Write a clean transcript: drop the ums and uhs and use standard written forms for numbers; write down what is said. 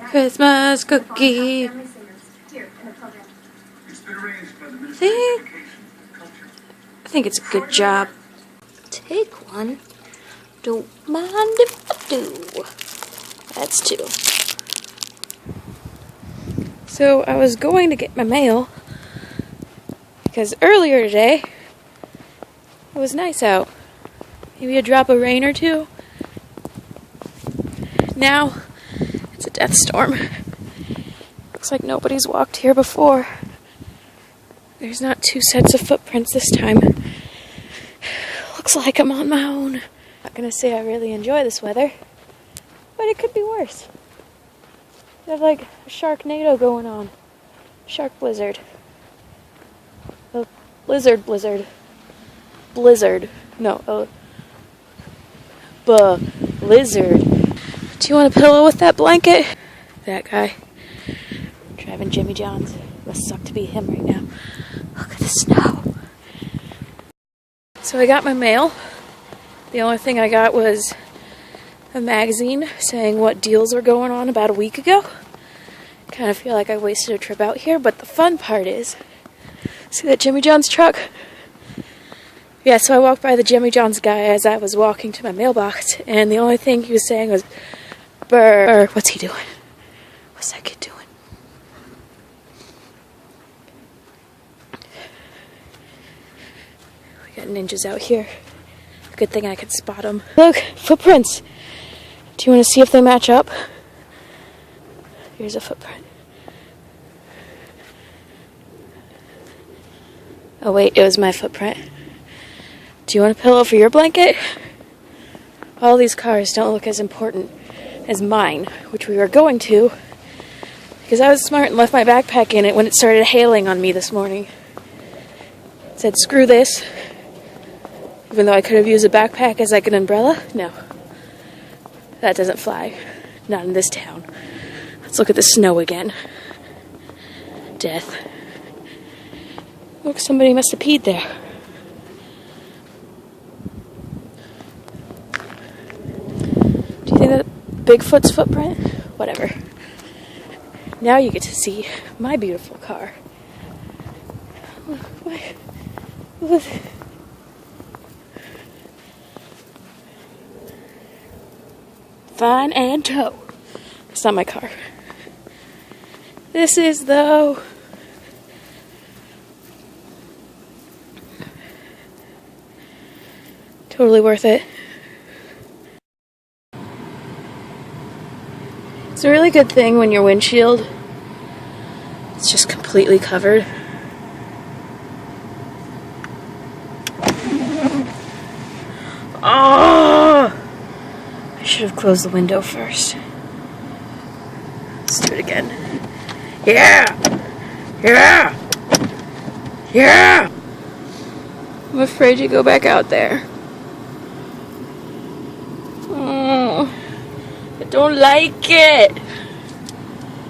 Christmas cookie. I think it's a good job. Take one. Don't mind if I do. That's two. So I was going to get my mail because earlier today it was nice out. Maybe a drop of rain or two. Now it's a death storm. Looks like nobody's walked here before. There's not two sets of footprints this time. Looks like I'm on my own. Not gonna say I really enjoy this weather, but it could be worse. We have like a sharknado going on. Shark blizzard. A blizzard. Blizzard. No, blizzard. Do you want a pillow with that blanket? That guy. Driving Jimmy John's. Must suck to be him right now. Look at the snow. So I got my mail. The only thing I got was a magazine saying what deals were going on about a week ago. Kind of feel like I wasted a trip out here, but the fun part is, see that Jimmy John's truck? Yeah, so I walked by the Jimmy John's guy as I was walking to my mailbox, and the only thing he was saying was, brr. What's he doing? What's that kid doing? We got ninjas out here. Good thing I could spot them. Look, footprints. Do you want to see if they match up? Here's a footprint. Oh wait, it was my footprint. Do you want a pillow for your blanket? All these cars don't look as important as mine, which we were going to, because I was smart and left my backpack in it when it started hailing on me this morning. Said, screw this. Even though I could have used a backpack as like an umbrella. No. That doesn't fly. Not in this town. Let's look at the snow again. Death. Look, somebody must have peed there. Do you think that Bigfoot's footprint? Whatever. Now you get to see my beautiful car. What? Fine and tow. It's not my car. This is though. Totally worth it. It's a really good thing when your windshield is just completely covered. Oh! I should have closed the window first. Let's do it again. Yeah! Yeah! Yeah! I'm afraid to go back out there. Oh, I don't like it.